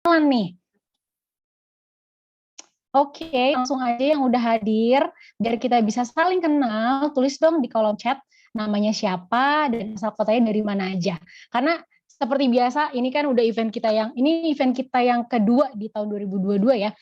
kenalan nih. Oke, langsung aja yang udah hadir, biar kita bisa saling kenal, tulis dong di kolom chat namanya siapa dan asal kotanya dari mana aja. Karena seperti biasa, ini event kita yang kedua di tahun 2022 ya.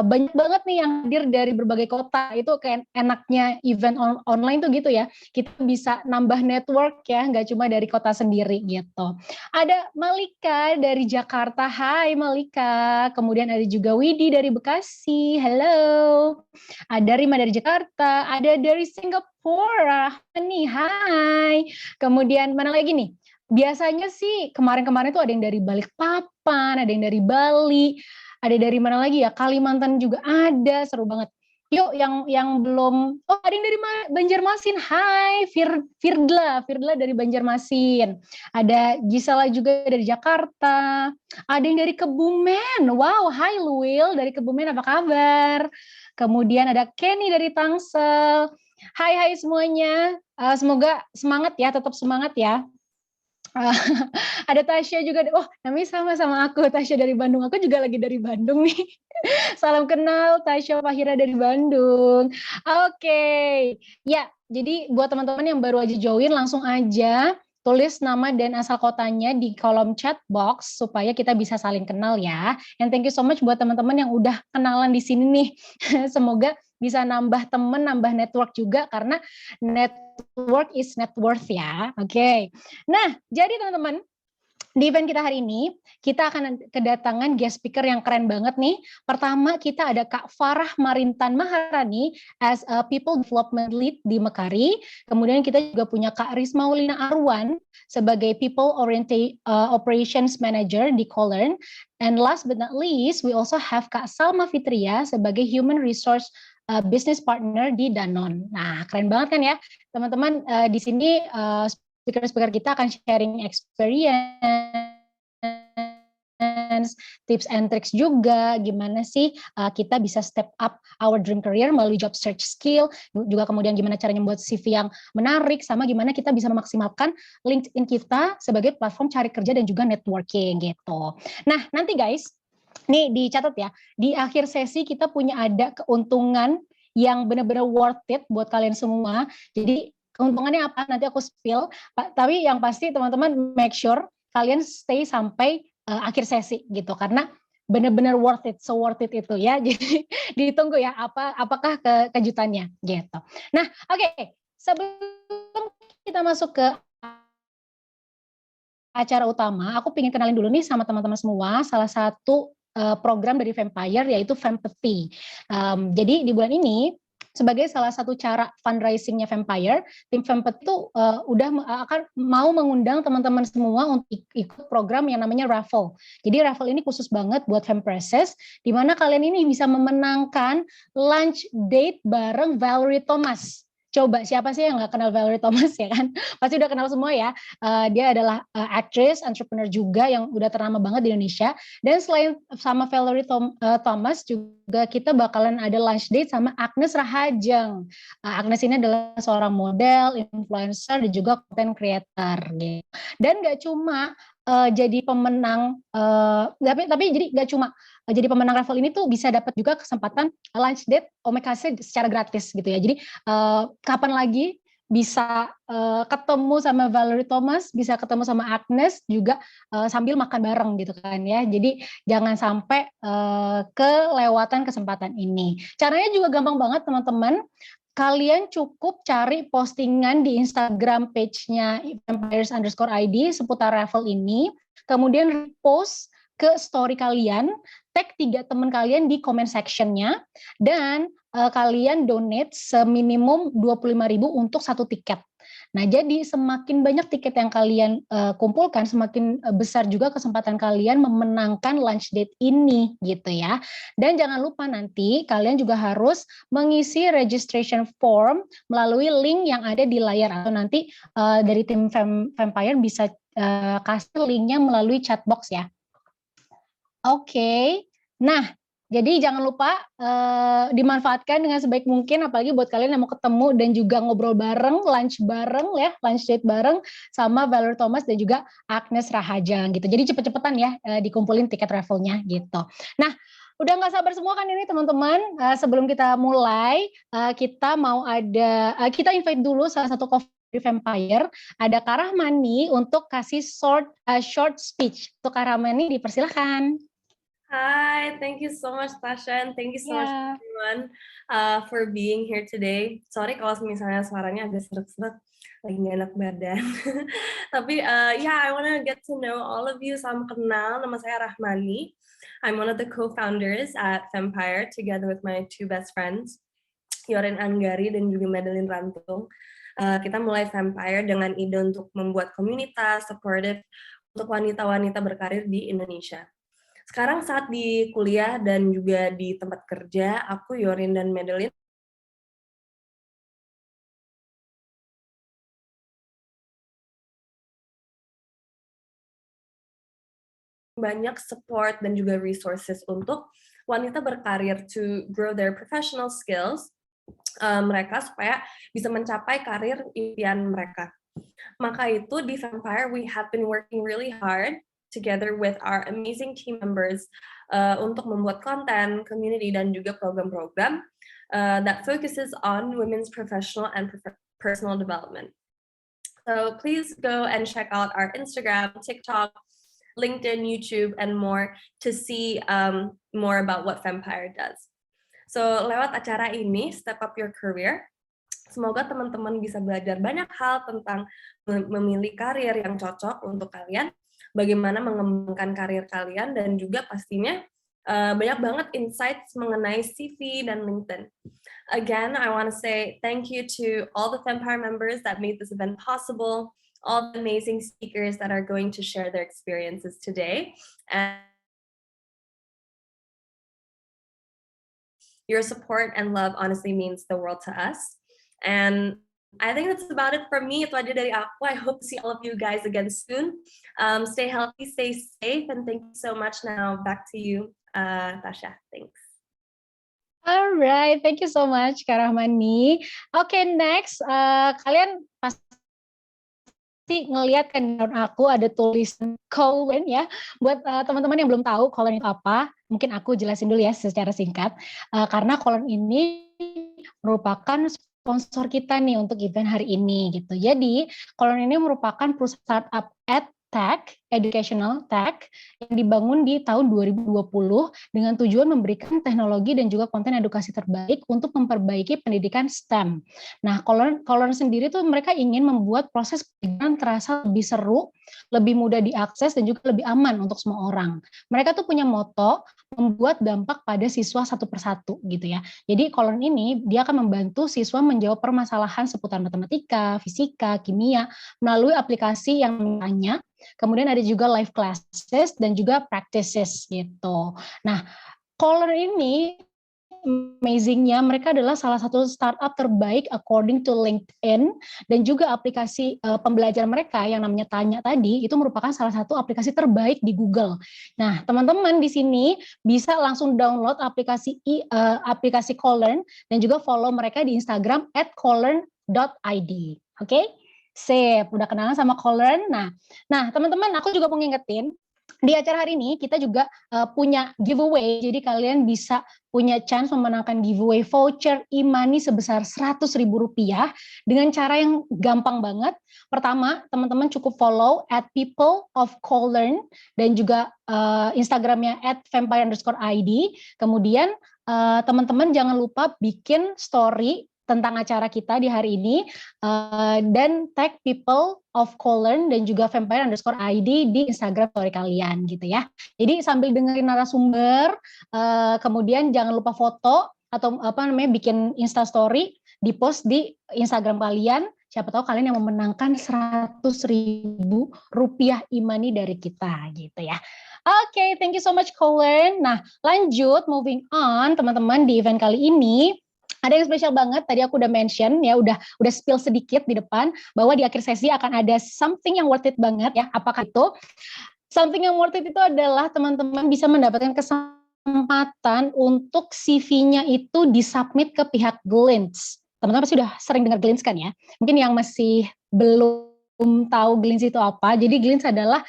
Banyak banget nih yang hadir dari berbagai kota. Itu kayak enaknya event online tuh gitu ya. Kita bisa nambah network ya, nggak cuma dari kota sendiri gitu. Ada Malika dari Jakarta. Hai Malika. Kemudian ada juga Widi dari Bekasi. Halo. Ada Rima dari Jakarta. Ada dari Singapura. Nih, hai. Kemudian mana lagi nih? Biasanya sih kemarin-kemarin tuh ada yang dari Balikpapan, ada yang dari Bali, ada dari mana lagi ya? Kalimantan juga ada, seru banget. Yuk yang belum, oh ada yang dari Banjarmasin. Hai, Firdla dari Banjarmasin. Ada Gisela juga dari Jakarta. Ada yang dari Kebumen. Wow, hai Luil dari Kebumen, apa kabar? Kemudian ada Kenny dari Tangsel. Hai semuanya. Semoga semangat ya, tetap semangat ya. Ada Tasya juga, oh namanya sama aku, Tasya dari Bandung. Aku juga lagi dari Bandung nih. Salam kenal, Tasya Fahira dari Bandung. Oke, ya jadi buat teman-teman yang baru aja join, langsung aja tulis nama dan asal kotanya di kolom chat box supaya kita bisa saling kenal ya. And thank you so much buat teman-teman yang udah kenalan di sini nih. Semoga bisa nambah temen, nambah network juga karena network is net worth ya. Oke. Nah, jadi teman-teman, di event kita hari ini, kita akan kedatangan guest speaker yang keren banget nih. Pertama, kita ada Kak Farah Marintan Maharani as a People Development Lead di Mekari. Kemudian kita juga punya Kak Risma Ulina Arwan sebagai People Operations Manager di Colern. And last but not least, we also have Kak Salma Fitria sebagai Human Resource Business Partner di Danone. Nah, keren banget kan ya, teman-teman. Di sini speaker-speaker kita akan sharing experience, tips and tricks juga, gimana sih kita bisa step up our dream career melalui job search skill, juga kemudian gimana caranya membuat CV yang menarik, sama gimana kita bisa memaksimalkan LinkedIn kita sebagai platform cari kerja dan juga networking gitu. Nah, nanti guys, nih dicatat ya, di akhir sesi kita punya ada keuntungan yang benar-benar worth it buat kalian semua. Jadi keuntungannya apa? Nanti aku spill. Tapi yang pasti teman-teman make sure kalian stay sampai akhir sesi gitu, karena benar-benar worth it, so worth it itu ya. Jadi ditunggu ya apakah kejutannya gitu. Nah, oke. Sebelum kita masuk ke acara utama, aku pengen kenalin dulu nih sama teman-teman semua salah satu program dari Vampire yaitu Vampathy. Jadi di bulan ini sebagai salah satu cara fundraisingnya Vampire, tim Vampathy itu akan mau mengundang teman-teman semua untuk ikut program yang namanya raffle. Jadi raffle ini khusus banget buat Vampresses, di mana kalian ini bisa memenangkan lunch date bareng Valerie Thomas. Coba siapa sih yang nggak kenal Valerie Thomas ya kan? Pasti udah kenal semua ya. Dia adalah aktris, entrepreneur juga yang udah ternama banget di Indonesia. Dan selain sama Valerie Thomas juga kita bakalan ada lunch date sama Agnes Rahajeng. Agnes ini adalah seorang model, influencer, dan juga content creator. Gitu. Dan gak cuma jadi pemenang, tapi jadi gak cuma jadi pemenang raffle ini tuh bisa dapat juga kesempatan lunch date omakase secara gratis gitu ya. Jadi kapan lagi bisa ketemu sama Valerie Thomas, bisa ketemu sama Agnes juga sambil makan bareng gitu kan ya. Jadi jangan sampai kelewatan kesempatan ini. Caranya juga gampang banget teman-teman. Kalian cukup cari postingan di Instagram page-nya vampires_id seputar raffle ini, kemudian repost ke story kalian, tag 3 teman kalian di comment section-nya, dan kalian donate seminimum 25.000 untuk 1 tiket. Nah, jadi semakin banyak tiket yang kalian kumpulkan, semakin besar juga kesempatan kalian memenangkan lunch date ini gitu ya. Dan jangan lupa nanti kalian juga harus mengisi registration form melalui link yang ada di layar, atau nanti dari tim Vampire bisa kasih linknya melalui chat box ya. Oke. Nah, Jadi jangan lupa dimanfaatkan dengan sebaik mungkin, apalagi buat kalian yang mau ketemu dan juga ngobrol bareng, lunch bareng ya, lunch date bareng sama Valerie Thomas dan juga Agnes Rahajang gitu. Jadi cepet-cepetan ya dikumpulin tiket travelnya gitu. Nah, udah nggak sabar semua kan ini teman-teman. Sebelum kita mulai, kita invite dulu salah satu coffee vampire, ada Kak Rahmani untuk kasih short speech. Untuk Kak Rahmani dipersilahkan. Hi, thank you so much, Tasha, and thank you so much everyone for being here today. Sorry kalau misalnya suaranya agak seret-seret, lagi nggak enak badan. Tapi I want to get to know all of you. Salam kenal, nama saya Rahmani. I'm one of the co-founders at Vampire, together with my two best friends, Yorin Anggari dan juga Madeline Rantung. Kita mulai Vampire dengan ide untuk membuat komunitas supportive untuk wanita-wanita berkarir di Indonesia. Sekarang saat di kuliah dan juga di tempat kerja, aku, Yorin, dan Madeline banyak support dan juga resources untuk wanita berkarir to grow their professional skills mereka supaya bisa mencapai karir impian mereka. Maka itu di Vampire we have been working really hard together with our amazing team members untuk membuat konten, community, dan juga program-program that focuses on women's professional and personal development. So please go and check out our Instagram, TikTok, LinkedIn, YouTube, and more to see more about what Vampire does. So lewat acara ini, Step Up Your Career, semoga teman-teman bisa belajar banyak hal tentang memilih karir yang cocok untuk kalian, bagaimana mengembangkan karir kalian, dan juga pastinya banyak banget insights mengenai CV dan LinkedIn. Again, I want to say thank you to all the Vampire members that made this event possible, all the amazing speakers that are going to share their experiences today. And your support and love honestly means the world to us. And I think that's about it from me. Itu aja dari aku. I hope to see all of you guys again soon. Stay healthy, stay safe, and thank you so much. Now back to you, Tasha. Thanks. Alright, thank you so much Kak Rahmani. Oke, next, kalian pasti ngelihat kan di aku ada tulisan Colon ya. Buat teman-teman yang belum tahu Colon itu apa, mungkin aku jelasin dulu ya secara singkat. Karena Colon ini merupakan sponsor kita nih untuk event hari ini gitu. Jadi Colon ini merupakan perusahaan startup EdTech, educational tech yang dibangun di tahun 2020 dengan tujuan memberikan teknologi dan juga konten edukasi terbaik untuk memperbaiki pendidikan STEM. Nah, Colon sendiri tuh mereka ingin membuat proses pendidikan terasa lebih seru, lebih mudah diakses dan juga lebih aman untuk semua orang. Mereka tuh punya moto membuat dampak pada siswa satu persatu gitu ya. Jadi Colon ini dia akan membantu siswa menjawab permasalahan seputar matematika, fisika, kimia melalui aplikasi yang namanya. Kemudian ada juga live classes dan juga practices gitu. Nah, Color ini amazingnya mereka adalah salah satu startup terbaik according to LinkedIn dan juga aplikasi pembelajaran mereka yang namanya Tanya tadi itu merupakan salah satu aplikasi terbaik di Google. Nah, teman-teman di sini bisa langsung download aplikasi Collearn dan juga follow mereka di Instagram @collearn.id. Oke? Sip, udah kenalan sama Collearn. Nah, teman-teman, aku juga mau ngingetin di acara hari ini kita juga punya giveaway. Jadi kalian bisa punya chance memenangkan giveaway voucher e-money sebesar Rp100.000 dengan cara yang gampang banget. Pertama, teman-teman cukup follow @peopleofcollearn dan juga Instagramnya @vampire_id. Kemudian teman-teman jangan lupa bikin story tentang acara kita di hari ini dan tag people of Collearn dan juga vampire_id di Instagram story kalian gitu ya. Jadi sambil dengerin narasumber, kemudian jangan lupa foto atau bikin Insta story, di post di Instagram kalian. Siapa tahu kalian yang memenangkan Rp100.000 e-money dari kita gitu ya. Oke, thank you so much Collearn. Nah, lanjut moving on teman-teman di event kali ini. Ada yang spesial banget, tadi aku udah mention ya, udah spill sedikit di depan, bahwa di akhir sesi akan ada something yang worth it banget ya. Apakah itu? Something yang worth it itu adalah teman-teman bisa mendapatkan kesempatan kesempatan untuk CV-nya itu disubmit ke pihak Glints. Teman-teman pasti udah sering dengar Glints kan ya? Mungkin yang masih belum tahu Glints itu apa. Jadi Glints adalah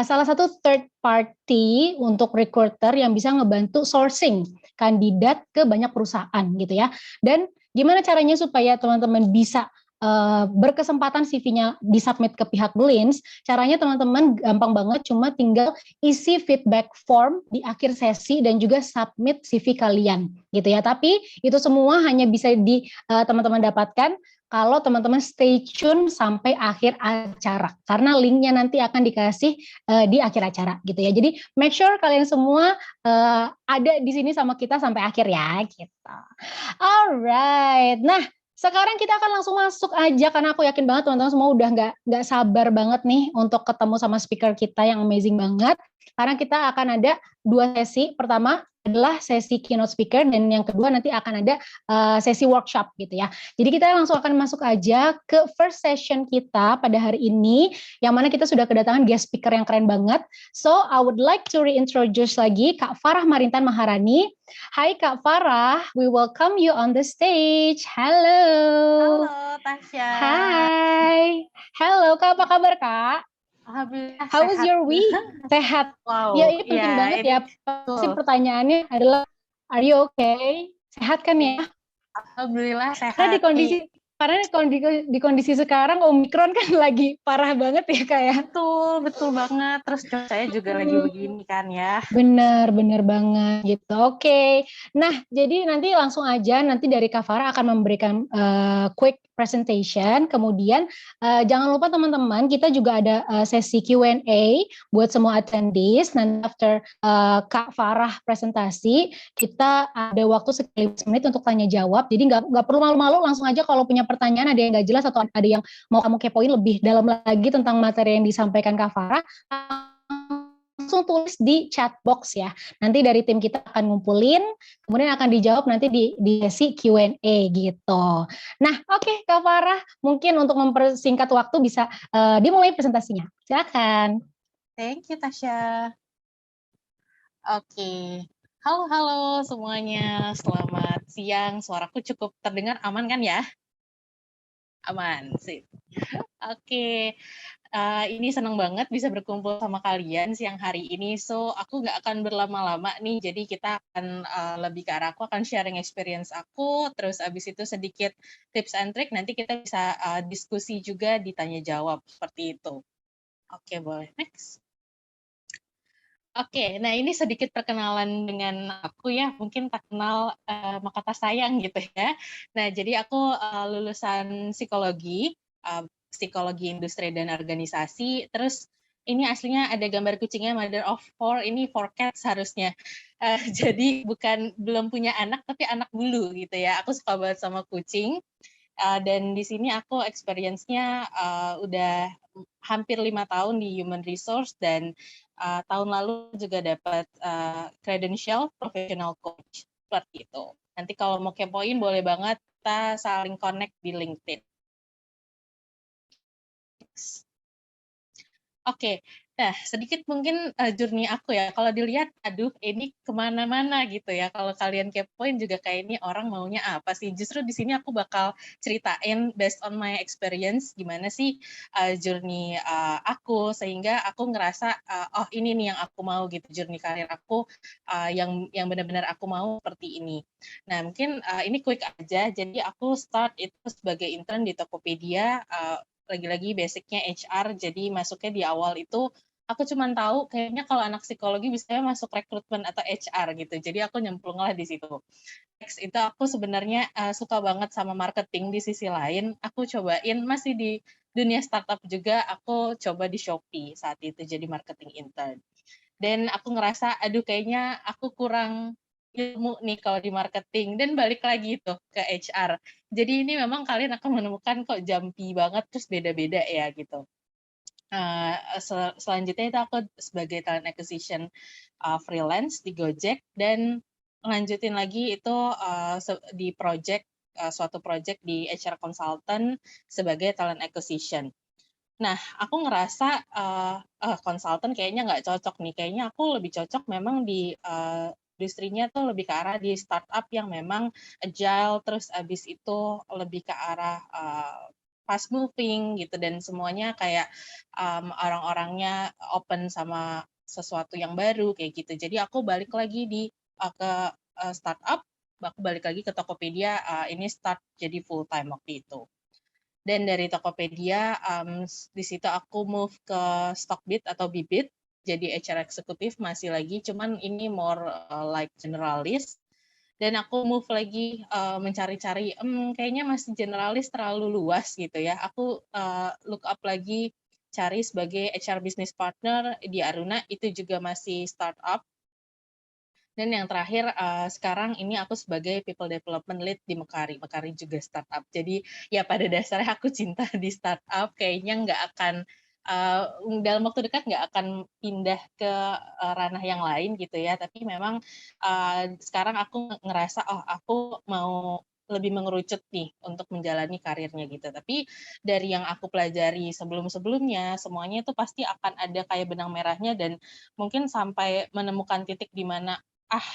salah satu third party untuk recruiter yang bisa ngebantu sourcing kandidat ke banyak perusahaan gitu ya. Dan gimana caranya supaya teman-teman bisa berkesempatan CV-nya disubmit ke pihak Glints? Caranya teman-teman gampang banget, cuma tinggal isi feedback form di akhir sesi dan juga submit CV kalian gitu ya. Tapi itu semua hanya bisa di teman-teman dapatkan kalau teman-teman stay tune sampai akhir acara, karena linknya nanti akan dikasih di akhir acara gitu ya. Jadi make sure kalian semua ada di sini sama kita sampai akhir ya gitu. Alright, nah sekarang kita akan langsung masuk aja karena aku yakin banget teman-teman semua udah nggak sabar banget nih untuk ketemu sama speaker kita yang amazing banget. Karena kita akan ada 2 sesi. Pertama adalah sesi keynote speaker dan yang kedua nanti akan ada sesi workshop gitu ya. Jadi kita langsung akan masuk aja ke first session kita pada hari ini yang mana kita sudah kedatangan guest speaker yang keren banget. So I would like to reintroduce lagi Kak Farah Marintan Maharani. Hai Kak Farah, we welcome you on the stage. Halo. Halo Tasya. Hai. Halo Kak, apa kabar Kak? Alhamdulillah How was sehat. your week? Sehat. Wow. Ya ini penting banget ya. Pasti pertanyaannya adalah, are you okay? Sehat kan ya? Alhamdulillah sehat. Karena di kondisi sekarang Omikron kan lagi parah banget ya Kak ya. Betul banget. Terus cuacanya juga lagi begini kan ya. Bener banget gitu. Oke. Nah, jadi nanti langsung aja nanti dari Kak Farah akan memberikan quick presentation. Kemudian jangan lupa teman-teman kita juga ada sesi Q&A buat semua attendees. Nanti after Kak Farah presentasi, kita ada waktu sekitar 15 menit untuk tanya jawab. Jadi nggak perlu malu-malu, langsung aja kalau punya pertanyaan ada yang nggak jelas atau ada yang mau kamu kepoin lebih dalam lagi tentang materi yang disampaikan Kak Farah, langsung tulis di chat box ya. Nanti dari tim kita akan ngumpulin, kemudian akan dijawab nanti di sesi Q&A gitu. Nah, oke, Kak Farah, mungkin untuk mempersingkat waktu bisa dimulai presentasinya. Silakan. Thank you Tasya. Oke. Halo semuanya. Selamat siang. Suaraku cukup terdengar aman kan ya? Aman sih. Oke. Ini senang banget bisa berkumpul sama kalian siang hari ini. So, aku nggak akan berlama-lama nih. Jadi kita akan lebih ke arah aku akan sharing experience aku. Terus abis itu sedikit tips and trick. Nanti kita bisa diskusi juga, ditanya jawab seperti itu. Oke, boleh next. Oke, nah ini sedikit perkenalan dengan aku ya. Mungkin tak kenal maka tak sayang gitu ya. Nah, jadi aku lulusan psikologi. Psikologi industri dan organisasi. Terus ini aslinya ada gambar kucingnya mother of four, ini four cats harusnya. Jadi belum punya anak tapi anak bulu gitu ya. Aku suka banget sama kucing. Dan di sini aku experience-nya udah hampir 5 tahun di human resource dan tahun lalu juga dapat credential professional coach seperti itu. Nanti kalau mau kepoin boleh banget kita saling connect di LinkedIn. Oke, nah sedikit mungkin journey aku ya. Kalau dilihat, aduh ini kemana-mana gitu ya. Kalau kalian kepoin juga kayak ini orang maunya apa sih? Justru di sini aku bakal ceritain based on my experience gimana sih journey aku sehingga aku ngerasa oh ini nih yang aku mau gitu, journey karir aku yang benar-benar aku mau seperti ini. Nah mungkin ini quick aja. Jadi aku start itu sebagai intern di Tokopedia. Lagi-lagi basicnya HR, jadi masuknya di awal itu aku cuma tahu kayaknya kalau anak psikologi bisa masuk rekrutmen atau HR gitu, jadi aku nyemplung lah di situ. Next itu aku sebenarnya suka banget sama marketing. Di sisi lain aku cobain masih di dunia startup juga, aku coba di Shopee saat itu jadi marketing intern. Dan aku ngerasa aduh kayaknya aku kurang ilmu nih kalau di marketing, dan balik lagi tuh ke HR. Jadi ini memang kalian akan menemukan kok jumpy banget, terus beda-beda ya gitu. Selanjutnya itu aku sebagai talent acquisition freelance di Gojek, dan lanjutin lagi itu di suatu project di HR consultant sebagai talent acquisition. Nah, aku ngerasa konsultan kayaknya nggak cocok nih. Kayaknya aku lebih cocok memang di industrinya tuh lebih ke arah di startup yang memang agile, terus abis itu lebih ke arah fast moving gitu, dan semuanya kayak orang-orangnya open sama sesuatu yang baru kayak gitu. Jadi aku balik lagi ke startup, aku balik lagi ke Tokopedia, ini start jadi full time waktu itu. Dan dari Tokopedia, di situ aku move ke Stockbit atau Bibit, jadi HR eksekutif masih lagi, cuman ini more like generalis. Dan aku move lagi mencari-cari, kayaknya masih generalis terlalu luas gitu ya. Aku look up lagi, cari sebagai HR business partner di Aruna, itu juga masih startup. Dan yang terakhir, sekarang ini aku sebagai People Development Lead di Mekari. Mekari juga startup. Jadi ya pada dasarnya aku cinta di startup. Kayaknya nggak akan, dalam waktu dekat nggak akan pindah ke ranah yang lain gitu ya. Tapi memang sekarang aku ngerasa, oh aku mau lebih mengerucut nih untuk menjalani karirnya gitu. Tapi dari yang aku pelajari sebelum-sebelumnya, semuanya itu pasti akan ada kayak benang merahnya, dan mungkin sampai menemukan titik di mana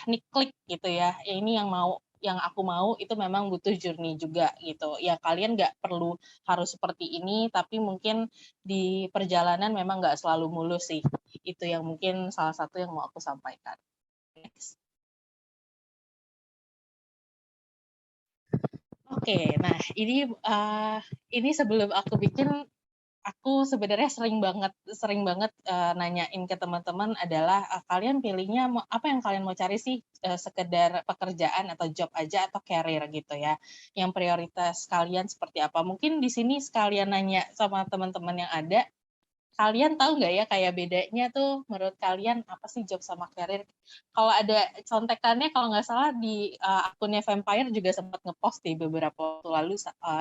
nih klik gitu ya, ini yang aku mau itu memang butuh journey juga gitu. Ya kalian nggak perlu harus seperti ini, tapi mungkin di perjalanan memang nggak selalu mulus sih. Itu yang mungkin salah satu yang mau aku sampaikan. Next. Oke, nah ini sebelum aku bikin, aku sebenarnya sering banget nanyain ke teman-teman adalah kalian pilihnya apa yang kalian mau cari sih, sekedar pekerjaan atau job aja atau career gitu ya. Yang prioritas kalian seperti apa? Mungkin di sini sekalian nanya sama teman-teman yang ada, kalian tahu nggak ya kayak bedanya tuh menurut kalian apa sih job sama career? Kalau ada contekannya, kalau nggak salah di akunnya Vampire juga sempat ngepost di beberapa waktu lalu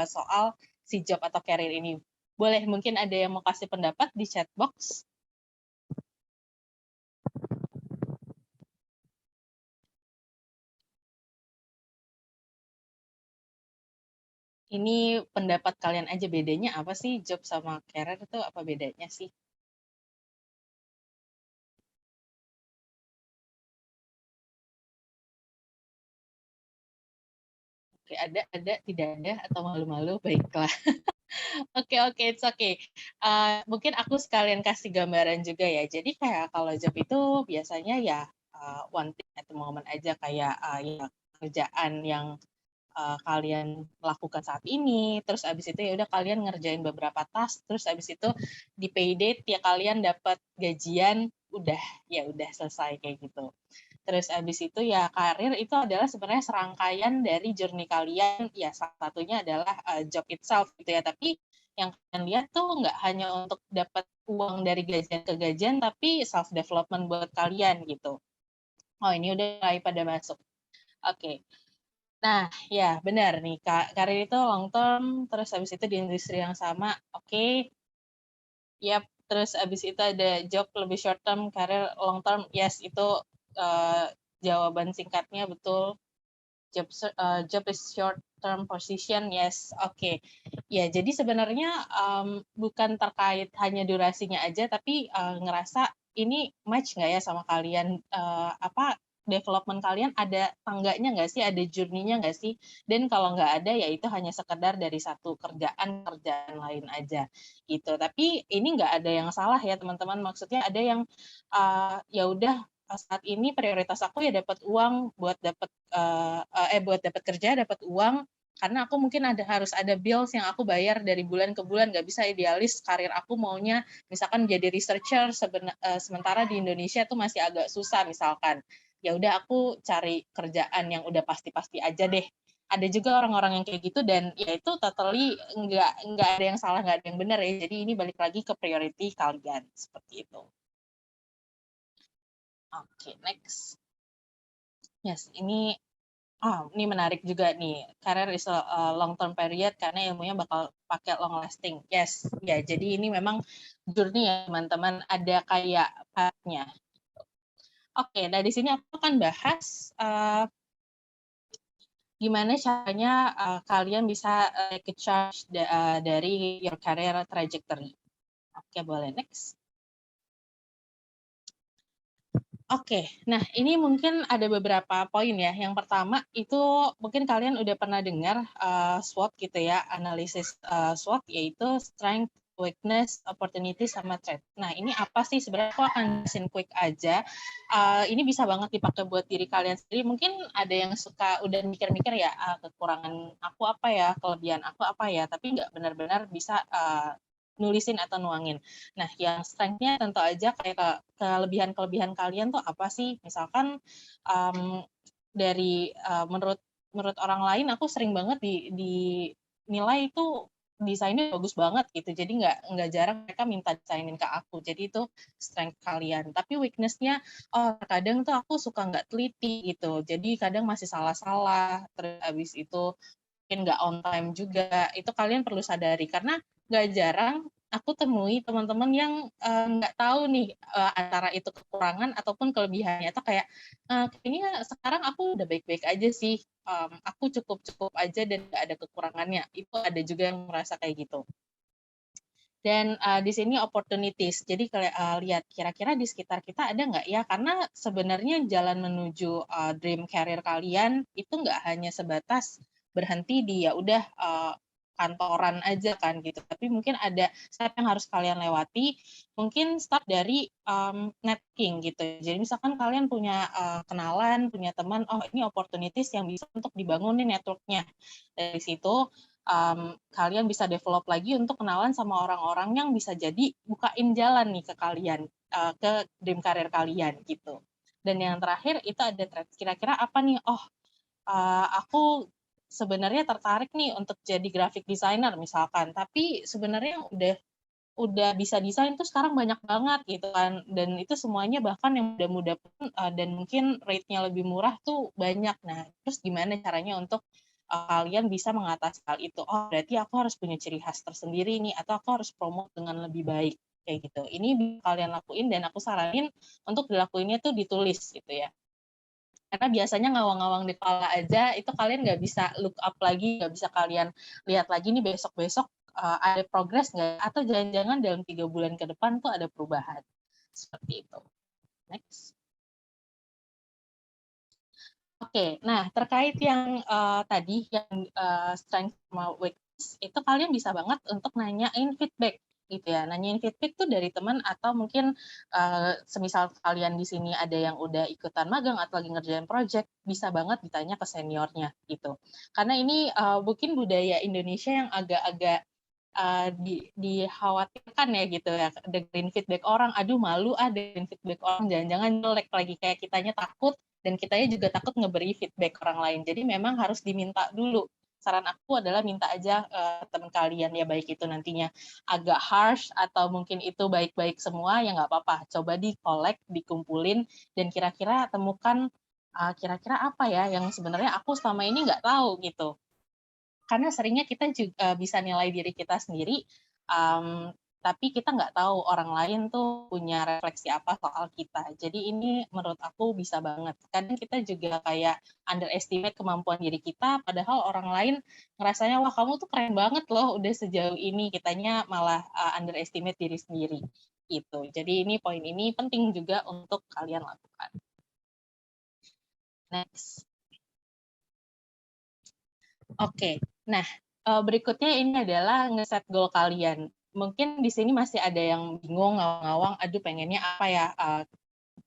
soal si job atau career ini. Boleh, mungkin ada yang mau kasih pendapat di chat box. Ini pendapat kalian aja, bedanya apa sih job sama career itu, apa bedanya sih? Oke, ada, tidak ada, atau malu-malu, baiklah. Oke, it's okay. Mungkin aku sekalian kasih gambaran juga ya. Jadi kayak kalau job itu biasanya ya one thing at the moment aja, kayak ya kerjaan yang kalian lakukan saat ini, terus abis itu ya udah kalian ngerjain beberapa task, terus abis itu di payday ya kalian dapat gajian, udah selesai kayak gitu. Terus abis itu ya karir itu adalah sebenarnya serangkaian dari journey kalian, ya salah satunya adalah job itself gitu ya. Tapi yang kalian lihat tuh nggak hanya untuk dapat uang dari gajian ke gajian, tapi self development buat kalian gitu. Oh ini udah mulai pada masuk. Oke. Nah, ya benar nih, karir itu long term, terus habis itu di industri yang sama, oke. Yap, terus habis itu ada job lebih short term, karir long term, yes, itu jawaban singkatnya betul. Job is short term position, yes, oke. Ya, jadi sebenarnya bukan terkait hanya durasinya aja, tapi ngerasa ini match nggak ya sama kalian, development kalian ada tangganya nggak sih, ada journey-nya nggak sih? Dan kalau nggak ada, ya itu hanya sekedar dari satu kerjaan lain aja gitu. Tapi ini nggak ada yang salah ya teman-teman. Maksudnya ada yang ya udah saat ini prioritas aku ya dapat uang, buat dapat kerja, dapat uang, karena aku mungkin harus ada bills yang aku bayar dari bulan ke bulan, nggak bisa idealis karir aku maunya misalkan jadi researcher, sementara di Indonesia tuh masih agak susah misalkan. Ya udah aku cari kerjaan yang udah pasti-pasti aja deh. Ada juga orang-orang yang kayak gitu, dan ya itu totally nggak ada yang salah, nggak ada yang benar ya. Jadi ini balik lagi ke priority kalian seperti itu. Oke, next. Yes, ini menarik juga nih. Career is a long term period karena ilmunya bakal pakai long lasting. Yes, ya. Jadi ini memang journey ya teman-teman. Ada kayak partnya. Oke, nah di sini aku akan bahas gimana caranya kalian bisa take a charge dari your career trajectory. Oke, boleh next. Oke, nah ini mungkin ada beberapa poin ya. Yang pertama itu mungkin kalian udah pernah dengar SWOT gitu ya, analisis SWOT yaitu strength, weakness, opportunity, sama threat. Nah ini apa sih sebenarnya? Aku akan jelasin quick aja. Ini bisa banget dipakai buat diri kalian sendiri. Mungkin ada yang suka udah mikir-mikir ya, kekurangan aku apa ya, kelebihan aku apa ya, tapi nggak benar-benar bisa nulisin atau nuangin. Nah, yang strength-nya tentu aja kayak kelebihan-kelebihan kalian tuh apa sih? Misalkan dari menurut menurut orang lain aku sering banget dinilai itu desainnya bagus banget gitu. Jadi nggak jarang mereka minta desainin ke aku. Jadi itu strength kalian. Tapi weakness-nya, oh kadang tuh aku suka nggak teliti gitu. Jadi kadang masih salah-salah. Terus habis itu mungkin nggak on time juga. Itu kalian perlu sadari karena nggak jarang aku temui teman-teman yang nggak tahu nih antara itu kekurangan ataupun kelebihannya. Atau kayak kayaknya sekarang aku udah baik-baik aja sih, aku cukup-cukup aja dan nggak ada kekurangannya. Itu ada juga yang merasa kayak gitu. Dan di sini opportunities. Jadi lihat kira-kira di sekitar kita ada nggak ya? Karena sebenarnya jalan menuju dream career kalian itu nggak hanya sebatas berhenti di ya udah kantoran aja kan gitu. Tapi mungkin ada step yang harus kalian lewati. Mungkin start dari networking gitu. Jadi misalkan kalian punya kenalan, punya teman, oh ini opportunities yang bisa untuk dibangunin networknya. Dari situ kalian bisa develop lagi untuk kenalan sama orang-orang yang bisa jadi bukain jalan nih ke kalian, ke dream career kalian gitu. Dan yang terakhir itu ada thread. Kira-kira apa nih? Oh, aku sebenarnya tertarik nih untuk jadi graphic designer misalkan, tapi sebenarnya udah bisa desain tuh sekarang banyak banget gitu kan, dan itu semuanya bahkan yang muda-muda pun dan mungkin rate-nya lebih murah tuh banyak. Nah, terus gimana caranya untuk kalian bisa mengatasi hal itu? Oh, berarti aku harus punya ciri khas tersendiri nih, atau aku harus promote dengan lebih baik kayak gitu. Ini bisa kalian lakuin dan aku saranin untuk dilakuinnya tuh ditulis gitu ya. Karena biasanya ngawang-ngawang di kepala aja itu kalian nggak bisa look up lagi, nggak bisa kalian lihat lagi nih besok-besok ada progres nggak, atau jangan-jangan dalam 3 bulan ke depan tuh ada perubahan seperti itu. Next. Oke, nah terkait yang tadi yang strength sama weakness itu kalian bisa banget untuk nanyain feedback gitu ya. Nanyain feedback tuh dari teman atau mungkin semisal kalian di sini ada yang udah ikutan magang atau lagi ngerjain project, bisa banget ditanya ke seniornya gitu. Karena ini mungkin budaya Indonesia yang agak-agak dikhawatirkan ya gitu ya, dengerin feedback orang, aduh malu dengerin feedback orang, jangan-jangan jelek lagi, kayak kitanya takut dan kitanya juga takut ngeberi feedback orang lain. Jadi memang harus diminta dulu. Saran aku adalah minta aja teman kalian ya, baik itu nantinya agak harsh atau mungkin itu baik-baik semua, ya nggak apa-apa. Coba di-collect, dikumpulin, dan kira-kira temukan kira-kira apa ya yang sebenarnya aku selama ini nggak tahu gitu. Karena seringnya kita juga bisa nilai diri kita sendiri, tapi kita nggak tahu orang lain tuh punya refleksi apa soal kita. Jadi ini menurut aku bisa banget. Kadang kita juga kayak underestimate kemampuan diri kita, padahal orang lain ngerasanya, wah kamu tuh keren banget loh udah sejauh ini, kitanya malah underestimate diri sendiri. Gitu. Jadi ini poin ini penting juga untuk kalian lakukan. Next. Oke, nah berikutnya ini adalah ngeset goal kalian. Mungkin di sini masih ada yang bingung, ngawang-ngawang, aduh pengennya apa ya,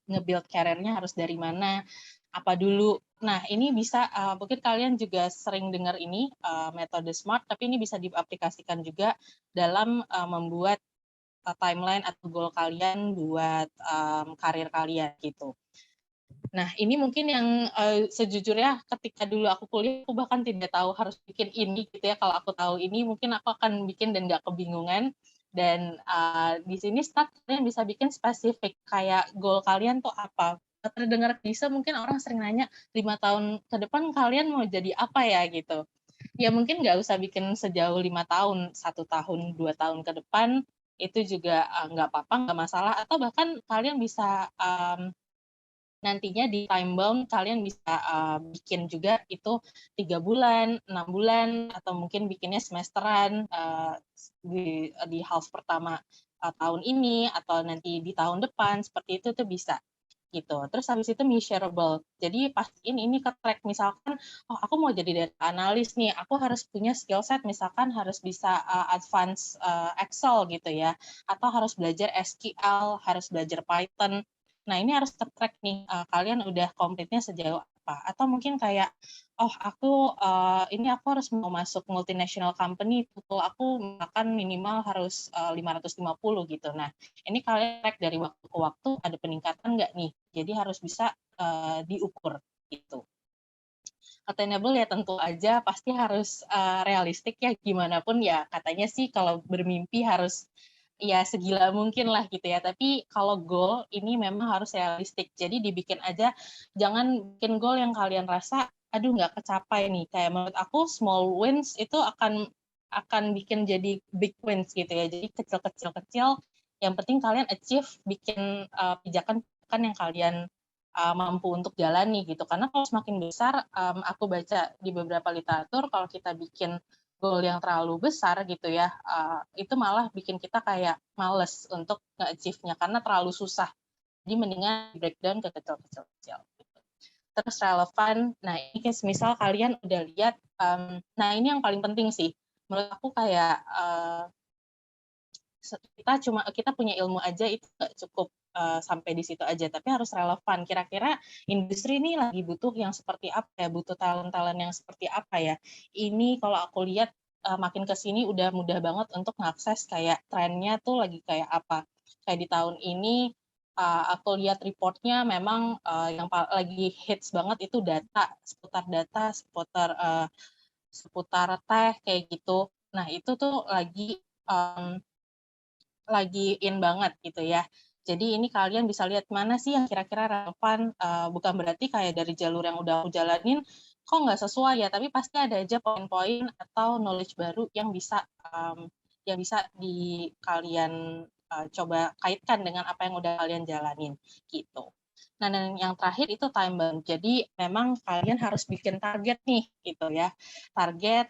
nge-build karirnya harus dari mana, apa dulu. Nah ini bisa, mungkin kalian juga sering dengar ini, metode SMART, tapi ini bisa diaplikasikan juga dalam membuat timeline atau goal kalian buat karir kalian gitu. Nah, ini mungkin yang sejujurnya ketika dulu aku kuliah, aku bahkan tidak tahu harus bikin ini gitu ya. Kalau aku tahu ini, mungkin aku akan bikin dan nggak kebingungan. Dan di sini start kalian bisa bikin spesifik, kayak goal kalian tuh apa. Terdengar bisa, mungkin orang sering nanya, 5 tahun ke depan kalian mau jadi apa ya gitu. Ya mungkin nggak usah bikin sejauh 5 tahun, 1 tahun, 2 tahun ke depan, itu juga nggak apa-apa, nggak masalah. Atau bahkan kalian bisa nantinya di time bound kalian bisa bikin juga itu 3 bulan, 6 bulan, atau mungkin bikinnya semesteran di half pertama tahun ini atau nanti di tahun depan, seperti itu tuh bisa. gitu. Terus habis itu measurable. Jadi pastiin ini ke track, misalkan oh aku mau jadi data analis nih, aku harus punya skill set misalkan harus bisa advance Excel gitu ya, atau harus belajar SQL, harus belajar Python. Nah, ini harus ke-track nih, kalian udah komplitnya sejauh apa. Atau mungkin kayak, oh ini aku harus mau masuk multinational company, total aku makan minimal harus 550 gitu. Nah, ini kalian track dari waktu ke waktu ada peningkatan nggak nih? Jadi harus bisa diukur gitu. Attainable ya tentu aja pasti harus realistik ya, gimana pun ya katanya sih kalau bermimpi harus ya segila mungkin lah gitu ya. Tapi kalau goal ini memang harus realistik. Jadi dibikin aja, jangan bikin goal yang kalian rasa aduh nggak kecapai nih. Kayak menurut aku small wins itu akan bikin jadi big wins gitu ya. Jadi kecil-kecil yang penting kalian achieve, bikin pijakan yang kalian mampu untuk jalani gitu. Karena kalau semakin besar, aku baca di beberapa literatur kalau kita bikin goal yang terlalu besar gitu ya, itu malah bikin kita kayak males untuk nge-achieve-nya karena terlalu susah. Jadi mendingan breakdown ke kecil-kecil. Gitu. Terus relevan, nah ini kayak misal kalian udah lihat, nah ini yang paling penting sih, menurut aku kayak kita punya ilmu aja itu nggak cukup sampai di situ aja, tapi harus relevan. Kira-kira industri ini lagi butuh yang seperti apa ya, butuh talent-talent yang seperti apa ya. Ini kalau aku lihat makin ke sini udah mudah banget untuk mengakses kayak trennya tuh lagi kayak apa. Kayak di tahun ini aku lihat reportnya memang yang lagi hits banget itu data, seputar teh kayak gitu. Nah itu tuh lagi in banget gitu ya. Jadi ini kalian bisa lihat mana sih yang kira-kira relevan, bukan berarti kayak dari jalur yang udah aku jalanin kok nggak sesuai ya, tapi pasti ada aja poin-poin atau knowledge baru yang bisa di kalian coba kaitkan dengan apa yang udah kalian jalanin gitu. Nah, dan yang terakhir itu time bound. Jadi memang kalian harus bikin target nih gitu ya. Target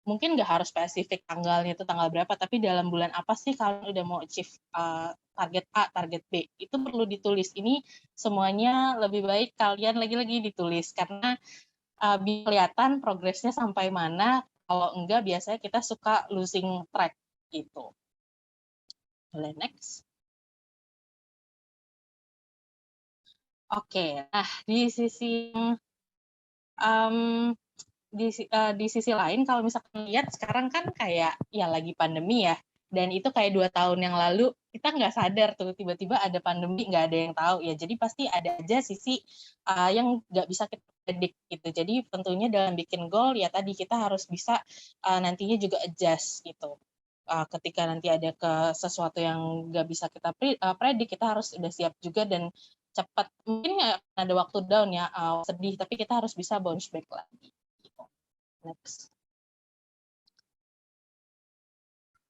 mungkin nggak harus spesifik tanggalnya itu tanggal berapa, tapi dalam bulan apa sih kalian udah mau achieve target A, target B. Itu perlu ditulis. Ini semuanya lebih baik kalian lagi-lagi ditulis, karena biar kelihatan progresnya sampai mana. Kalau enggak, biasanya kita suka losing track gitu. Boleh next. Oke, nah di sisi di sisi lain kalau misalkan lihat sekarang kan kayak ya lagi pandemi ya, dan itu kayak 2 tahun yang lalu kita nggak sadar tuh tiba-tiba ada pandemi, nggak ada yang tahu ya, jadi pasti ada aja sisi yang nggak bisa kita predik gitu. Jadi tentunya dalam bikin goal ya tadi kita harus bisa nantinya juga adjust gitu. Ketika nanti ada sesuatu yang nggak bisa kita predik, kita harus udah siap juga dan cepat. Mungkin ada waktu down ya, sedih, tapi kita harus bisa bounce back lagi. Next.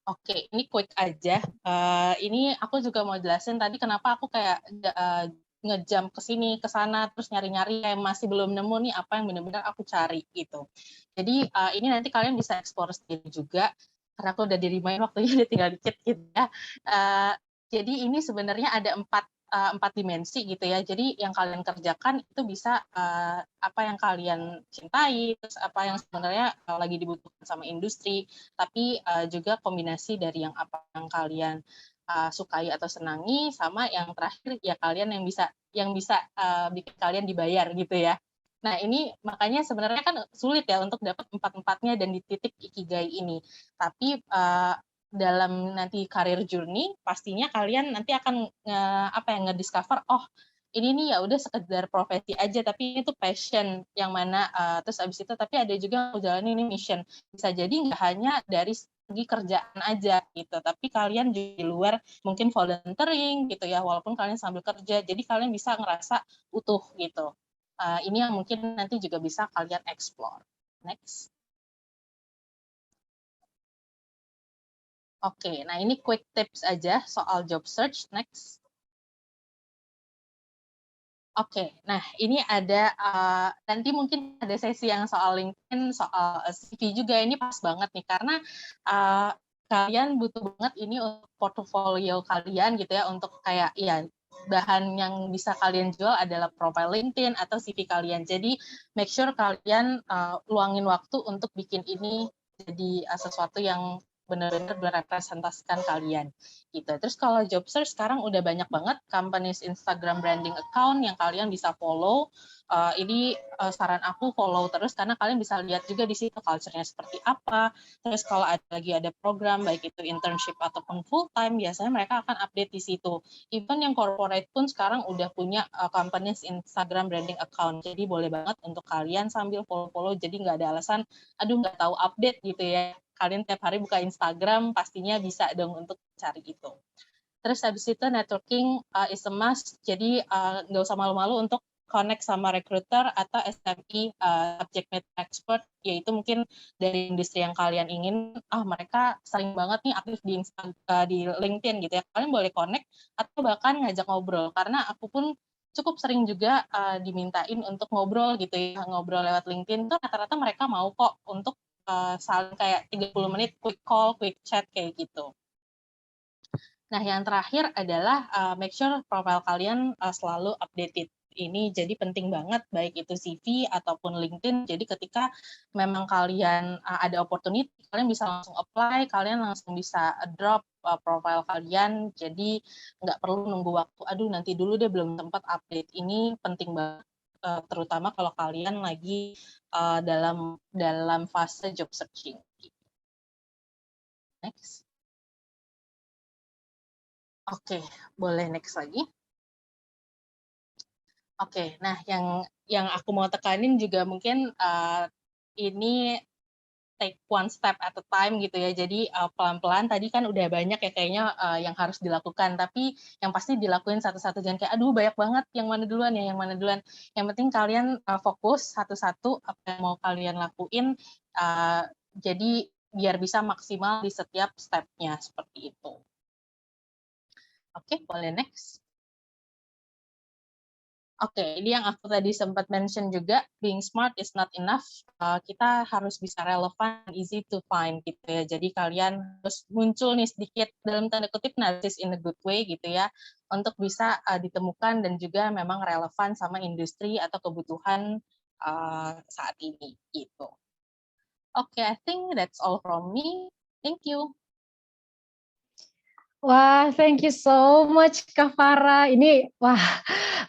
Oke, ini quick aja. Ini aku juga mau jelasin tadi kenapa aku kayak ngejump ke sini, ke sana, terus nyari-nyari kayak masih belum nemu nih apa yang benar-benar aku cari gitu. Jadi ini nanti kalian bisa explore sendiri juga, karena aku udah di-remind waktunya udah tinggal dikit gitu ya. Jadi ini sebenarnya ada 4 dimensi gitu ya. Jadi yang kalian kerjakan itu bisa apa yang kalian cintai, terus apa yang sebenarnya lagi dibutuhkan sama industri, tapi juga kombinasi dari apa yang kalian sukai atau senangi, sama yang terakhir ya kalian yang bisa bikin kalian dibayar gitu ya. Nah ini makanya sebenarnya kan sulit ya untuk dapat 4-4-nya dan di titik ikigai ini. Tapi dalam nanti career journey pastinya kalian nanti akan ngediscover ini nih ya udah sekedar profesi aja, tapi ini tuh passion yang mana terus abis itu tapi ada juga yang jalanin ini mission. Bisa jadi nggak hanya dari segi kerjaan aja gitu, tapi kalian juga di luar mungkin volunteering gitu ya, walaupun kalian sambil kerja, jadi kalian bisa ngerasa utuh gitu. Ini yang mungkin nanti juga bisa kalian explore. Next. Oke, nah ini quick tips aja soal job search. Next. Oke, nah ini ada nanti mungkin ada sesi yang soal LinkedIn, soal CV juga. Ini pas banget nih karena kalian butuh banget ini untuk portfolio kalian gitu ya, untuk kayak ya bahan yang bisa kalian jual adalah profile LinkedIn atau CV kalian. Jadi make sure kalian luangin waktu untuk bikin ini jadi sesuatu yang benar-benar merepresentasikan kalian gitu. Terus kalau job search sekarang udah banyak banget companies Instagram branding account yang kalian bisa follow. Ini saran aku follow terus karena kalian bisa lihat juga di situ culture-nya seperti apa. Terus kalau ada program baik itu internship ataupun full time, biasanya mereka akan update di situ. Even yang corporate pun sekarang udah punya companies Instagram branding account. Jadi boleh banget untuk kalian sambil follow-follow. Jadi nggak ada alasan, aduh nggak tahu update gitu ya. Kalian tiap hari buka Instagram, pastinya bisa dong untuk cari itu. Terus habis itu networking is a must. Jadi nggak usah malu-malu untuk connect sama recruiter atau SME subject matter expert, yaitu mungkin dari industri yang kalian ingin. Mereka sering banget nih aktif di LinkedIn gitu ya. Kalian boleh connect atau bahkan ngajak ngobrol. Karena aku pun cukup sering juga dimintain untuk ngobrol gitu ya, ngobrol lewat LinkedIn tuh rata-rata mereka mau kok untuk saling kayak 30 menit quick call, quick chat kayak gitu. Nah, yang terakhir adalah make sure profile kalian selalu updated. Ini jadi penting banget, baik itu CV ataupun LinkedIn. Jadi ketika memang kalian ada opportunity, kalian bisa langsung apply, kalian langsung bisa drop profile kalian. Jadi nggak perlu nunggu waktu, aduh nanti dulu deh belum sempat update. Ini penting banget, terutama kalau kalian lagi dalam fase job searching. Next. Oke, boleh next lagi. Oke, nah yang aku mau tekanin juga mungkin ini take one step at a time gitu ya. Jadi pelan-pelan tadi kan udah banyak ya kayaknya yang harus dilakukan, tapi yang pasti dilakuin satu-satu, jangan kayak aduh banyak banget yang mana duluan ya, yang mana duluan. Yang penting kalian fokus satu-satu apa yang mau kalian lakuin, jadi biar bisa maksimal di setiap step-nya seperti itu. Oke, boleh next. Oke, ini yang aku tadi sempat mention juga, being smart is not enough. Kita harus bisa relevan, easy to find gitu ya. Jadi kalian harus muncul nih sedikit dalam tanda kutip narsis in a good way gitu ya, untuk bisa ditemukan dan juga memang relevan sama industri atau kebutuhan saat ini gitu. Oke, I think that's all from me. Thank you. Wah, thank you so much Kak Farah. Ini, wah,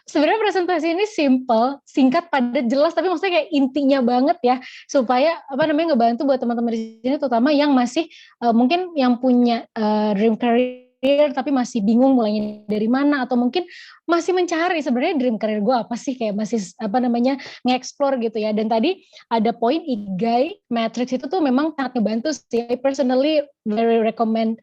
sebenarnya presentasi ini simple, singkat, padat, jelas, tapi maksudnya kayak intinya banget ya, supaya apa namanya ngebantu buat teman-teman di sini, terutama yang masih mungkin yang punya dream career tapi masih bingung mulainya dari mana, atau mungkin masih mencari sebenarnya dream career gue apa sih, kayak masih apa namanya nge-explore gitu ya. Dan tadi ada poin Ikigai Matrix itu tuh memang sangat ngebantu sih. I personally very recommend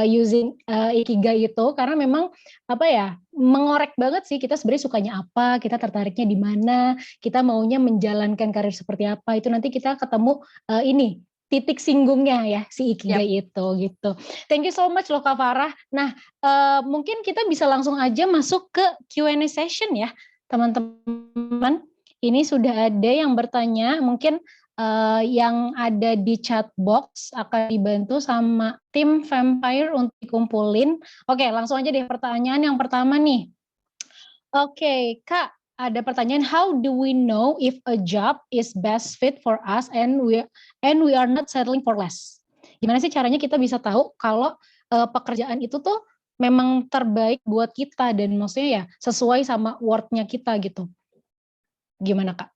using Ikigai itu, karena memang apa ya, mengorek banget sih kita sebenarnya sukanya apa, kita tertariknya di mana, kita maunya menjalankan karir seperti apa, itu nanti kita ketemu ini titik singgungnya ya si Ikigai itu gitu. Thank you so much loh Kak Farah. Nah, mungkin kita bisa langsung aja masuk ke Q&A session ya teman-teman. Ini sudah ada yang bertanya, mungkin yang ada di chat box akan dibantu sama tim Vampire untuk dikumpulin. Oke, langsung aja deh pertanyaan yang pertama nih. Oke, Kak, ada pertanyaan, how do we know if a job is best fit for us and we are not settling for less? Gimana sih caranya kita bisa tahu kalau pekerjaan itu tuh memang terbaik buat kita dan maksudnya ya sesuai sama worth-nya kita gitu. Gimana, Kak?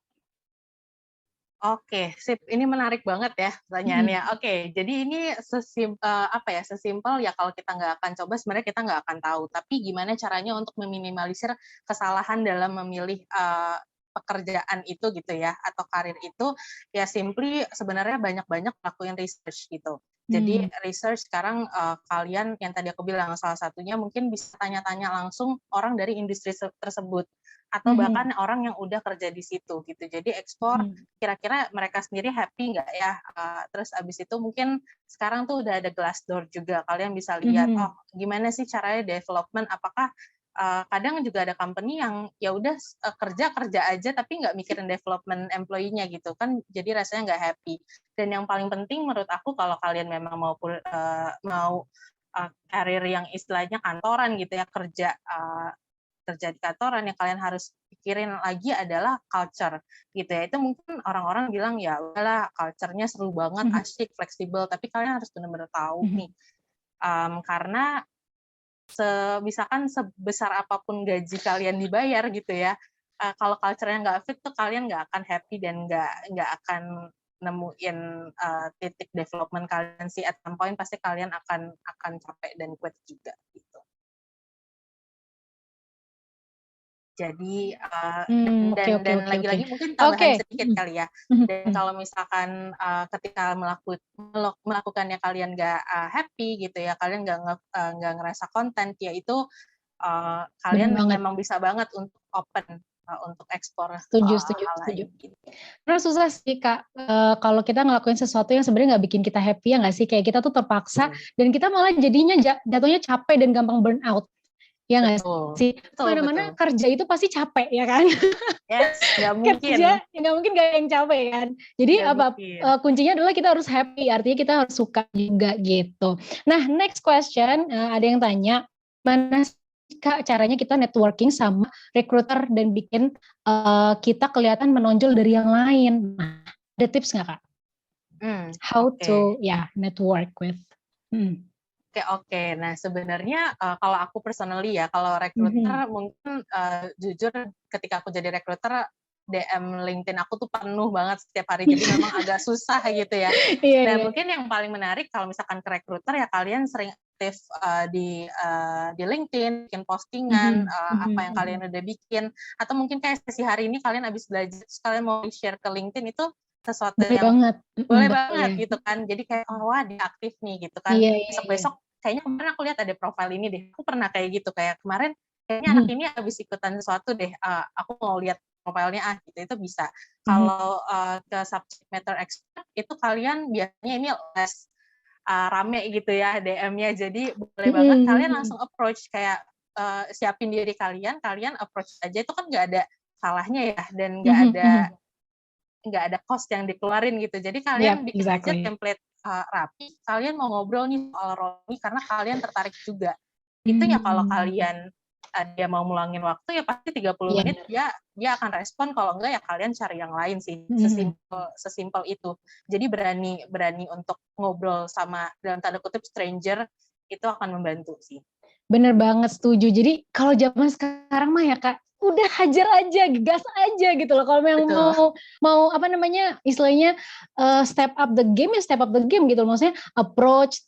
Oke, sip. Ini menarik banget ya pertanyaannya. Oke, jadi ini sesimpel ya kalau kita nggak akan coba, sebenarnya kita nggak akan tahu. Tapi gimana caranya untuk meminimalisir kesalahan dalam memilih pekerjaan itu gitu ya, atau karir itu, ya simply sebenarnya banyak-banyak lakuin research gitu. Jadi research sekarang kalian yang tadi aku bilang salah satunya mungkin bisa tanya-tanya langsung orang dari industri tersebut atau bahkan orang yang udah kerja di situ gitu. Jadi explore kira-kira mereka sendiri happy nggak ya. Terus abis itu mungkin sekarang tuh udah ada Glassdoor juga. Kalian bisa lihat oh gimana sih caranya development. Apakah kadang juga ada company yang ya udah kerja aja tapi nggak mikirin development employee-nya gitu kan. Jadi rasanya nggak happy. Dan yang paling penting menurut aku kalau kalian memang mau karir yang istilahnya kantoran gitu ya, kerja kerja di kantoran, yang kalian harus pikirin lagi adalah culture gitu ya. Itu mungkin orang-orang bilang ya udahlah culture-nya seru banget, asyik, fleksibel, tapi kalian harus benar-benar tahu nih, karena misalkan sebesar apapun gaji kalian dibayar gitu ya, kalau culture-nya nggak fit tuh kalian nggak akan happy dan nggak akan nemuin titik development kalian sih. At some point pasti kalian akan capek dan quit juga gitu. Jadi dan lagi-lagi mungkin tambahan sedikit kali ya. Dan kalau misalkan ketika melakukannya kalian nggak happy gitu ya, kalian nggak ngerasa content, ya itu kalian memang bisa banget untuk open untuk ekspor setuju. gitu. Karena susah sih Kak, kalau kita ngelakuin sesuatu yang sebenarnya nggak bikin kita happy, ya nggak sih, kayak kita tuh terpaksa dan kita malah jadinya jatuhnya capek dan gampang burn out. Ya nggak sih? Mana-mana kerja itu pasti capek ya kan? Yes, nggak mungkin. Kerja nggak mungkin gak yang capek kan? Jadi kuncinya adalah kita harus happy, artinya kita harus suka juga gitu. Nah, next question, ada yang tanya, mana Kak caranya kita networking sama recruiter dan bikin kita kelihatan menonjol dari yang lain? Nah, ada tips nggak Kak? How to network with? Oke. Nah sebenarnya kalau aku personally ya, kalau recruiter mungkin jujur ketika aku jadi recruiter, DM LinkedIn aku tuh penuh banget setiap hari, jadi memang agak susah gitu ya. Nah mungkin yang paling menarik kalau misalkan ke recruiter ya kalian sering aktif di LinkedIn, bikin postingan, apa yang kalian udah bikin, atau mungkin kayak sesi hari ini kalian habis belajar, kalian mau share ke LinkedIn, itu sesuatu yang boleh banget gitu kan. Jadi kayak wah dia aktif nih gitu kan. Besok kayaknya kemarin aku lihat ada profil ini deh. Aku pernah kayak gitu, kayak kemarin kayaknya anak ini habis ikutan sesuatu deh. Aku mau lihat profilnya gitu. Itu bisa. Kalau ke subject matter expert itu kalian biasanya ini less rame gitu ya DM-nya. Jadi boleh banget kalian langsung approach, kayak siapin diri kalian approach aja, itu kan nggak ada salahnya ya, dan nggak ada cost yang dikeluarin gitu. Jadi kalian bikin aja template rapi, kalian mau ngobrol nih soal role ini karena kalian tertarik juga. Itu ya kalau kalian dia mau mulangin waktu ya pasti 30 menit dia akan respon, kalau enggak ya kalian cari yang lain sih. Sesimpel itu. Jadi berani untuk ngobrol sama dalam tanda kutip stranger, itu akan membantu sih. Bener banget, setuju. Jadi kalau zaman sekarang mah ya Kak, udah hajar aja, gas aja gitu loh. Kalau memang mau apa namanya, istilahnya step up the game gitu. Maksudnya approach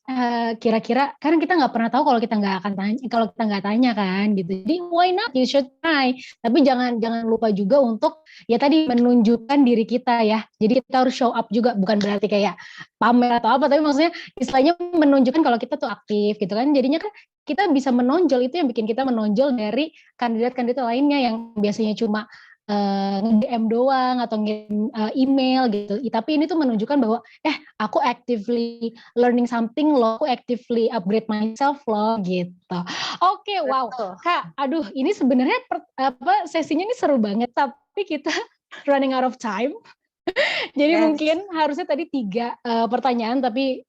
kira-kira, karena kita nggak pernah tahu kalau kita nggak akan tanya, kalau kita nggak tanya kan gitu. Jadi why not, you should try. Tapi jangan lupa juga untuk ya tadi menunjukkan diri kita ya. Jadi kita harus show up juga, bukan berarti kayak pamer atau apa, tapi maksudnya istilahnya menunjukkan kalau kita tuh aktif gitu kan. Jadinya kan kita bisa menonjol, itu yang bikin kita menonjol dari kandidat-kandidat lainnya yang biasanya cuma nge-DM doang atau ngirim email gitu. Tapi ini tuh menunjukkan bahwa aku actively learning something loh, aku actively upgrade myself loh gitu. Oke, wow. Kak, aduh ini sebenarnya sesinya ini seru banget, tapi kita running out of time. Jadi mungkin harusnya tadi 3 pertanyaan, tapi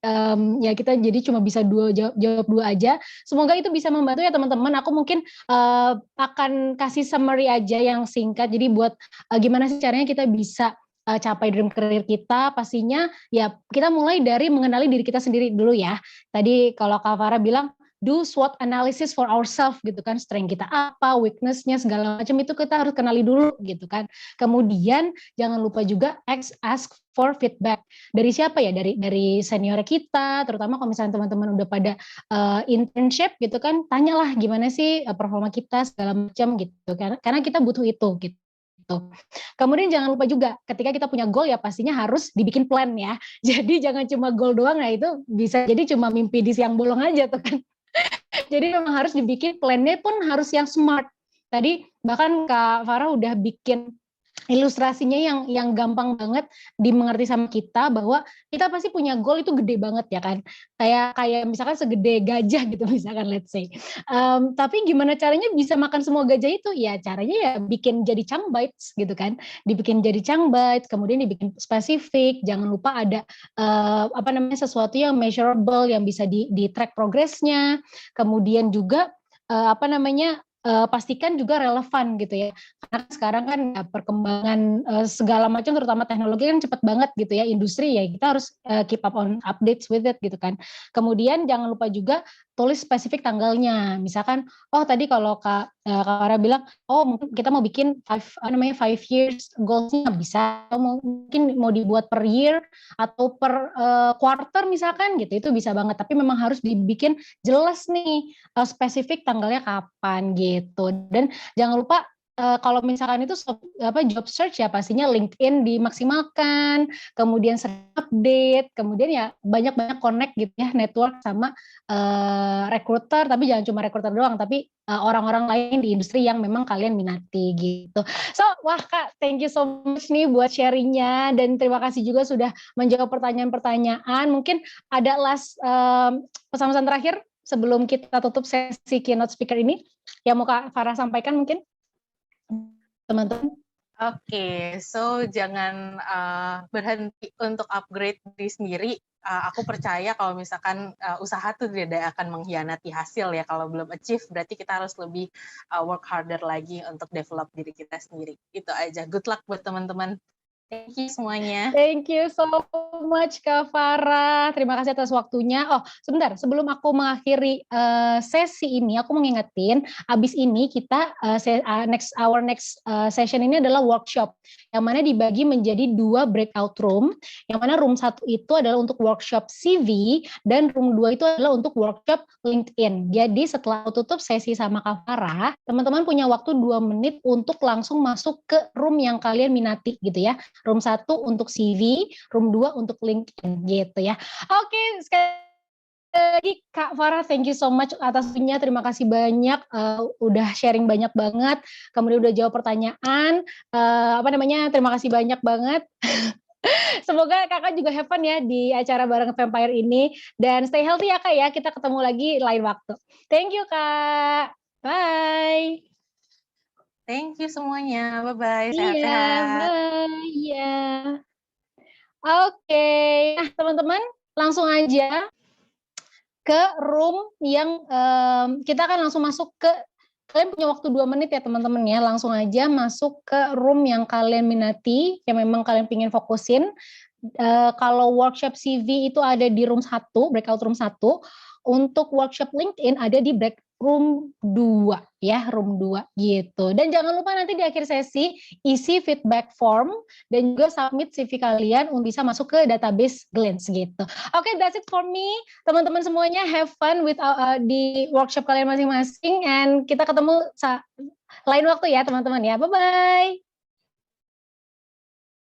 ya kita jadi cuma bisa jawab 2 aja. Semoga itu bisa membantu ya teman-teman. Aku mungkin akan kasih summary aja yang singkat. Jadi buat gimana sih caranya kita bisa capai dream career kita, pastinya ya kita mulai dari mengenali diri kita sendiri dulu ya. Tadi kalau Kak Farah bilang do SWOT analysis for ourselves gitu kan, strength kita apa, weakness-nya segala macam itu kita harus kenali dulu gitu kan. Kemudian jangan lupa juga ask for feedback. Dari siapa ya? Dari senior kita, terutama kalau misalnya teman-teman udah pada internship gitu kan, tanyalah gimana sih performa kita segala macam gitu kan. Karena kita butuh itu gitu. Kemudian jangan lupa juga ketika kita punya goal ya pastinya harus dibikin plan ya. Jadi jangan cuma goal doang, nah itu bisa jadi cuma mimpi di siang bolong aja tuh kan. Jadi memang harus dibikin plannya pun harus yang smart. Tadi bahkan Kak Farah udah bikin ilustrasinya yang gampang banget dimengerti sama kita, bahwa kita pasti punya goal itu gede banget ya kan, kayak misalkan segede gajah gitu misalkan, let's say. Tapi gimana caranya bisa makan semua gajah itu? Ya caranya ya bikin jadi chunk bites gitu kan, dibikin jadi chunk bites, kemudian dibikin spesifik. Jangan lupa ada sesuatu yang measurable yang bisa di track progressnya. Kemudian juga pastikan juga relevan gitu ya. Karena sekarang kan ya, perkembangan segala macam terutama teknologi kan cepat banget gitu ya, industri ya, kita harus keep up on updates with it gitu kan. Kemudian jangan lupa juga tulis spesifik tanggalnya. Misalkan, oh tadi kalau Kak Farah bilang, oh mungkin kita mau bikin 5 years goals-nya bisa, atau mungkin mau dibuat per year atau per quarter misalkan gitu, itu bisa banget. Tapi memang harus dibikin jelas nih spesifik tanggalnya kapan gitu. Dan jangan lupa kalau misalkan itu job search ya pastinya LinkedIn dimaksimalkan, kemudian sering update, kemudian ya banyak-banyak connect gitu ya, network sama recruiter, tapi jangan cuma recruiter doang, tapi orang-orang lain di industri yang memang kalian minati gitu. So, wah Kak, thank you so much nih buat sharingnya, dan terima kasih juga sudah menjawab pertanyaan-pertanyaan. Mungkin ada last pesan-pesan terakhir sebelum kita tutup sesi keynote speaker ini yang mau Kak Farah sampaikan mungkin? Teman-teman. Oke, so jangan berhenti untuk upgrade diri sendiri. Aku percaya kalau misalkan usaha tuh tidak akan mengkhianati hasil ya. Kalau belum achieve, berarti kita harus lebih work harder lagi untuk develop diri kita sendiri. Itu aja. Good luck buat teman-teman. Thank you semuanya. Thank you so much Kak Farah. Terima kasih atas waktunya. Oh, sebentar, sebelum aku mengakhiri sesi ini, aku mau ngingetin, abis ini kita our next session ini adalah workshop, yang mana dibagi menjadi 2 breakout room, yang mana room 1 itu adalah untuk workshop CV, dan room 2 itu adalah untuk workshop LinkedIn. Jadi setelah tutup sesi sama Kak Farah, teman-teman punya waktu 2 menit untuk langsung masuk ke room yang kalian minati gitu ya. Room 1 untuk CV, room 2 untuk LinkedIn gitu ya. Oke, sekali lagi Kak Farah, thank you so much atas waktunya. Terima kasih banyak, udah sharing banyak banget, kemudian udah jawab pertanyaan. Terima kasih banyak banget. Semoga kakak juga have fun ya di acara bareng Vampire ini, dan stay healthy ya Kak ya. Kita ketemu lagi lain waktu. Thank you Kak. Bye. Thank you semuanya. Bye-bye. Iya, Sehat-sehat. bye. Iya. Oke, nah teman-teman langsung aja ke room yang kita akan langsung masuk ke, kalian punya waktu 2 menit ya teman-teman ya, langsung aja masuk ke room yang kalian minati, yang memang kalian pingin fokusin. Kalau workshop CV itu ada di room 1, breakout room 1, untuk workshop LinkedIn ada di break room 2 ya, room 2 gitu. Dan jangan lupa nanti di akhir sesi isi feedback form dan juga submit CV kalian untuk bisa masuk ke database Glance gitu. Oke, that's it for me. Teman-teman semuanya have fun with di workshop kalian masing-masing, and kita ketemu lain waktu ya teman-teman ya. Bye-bye.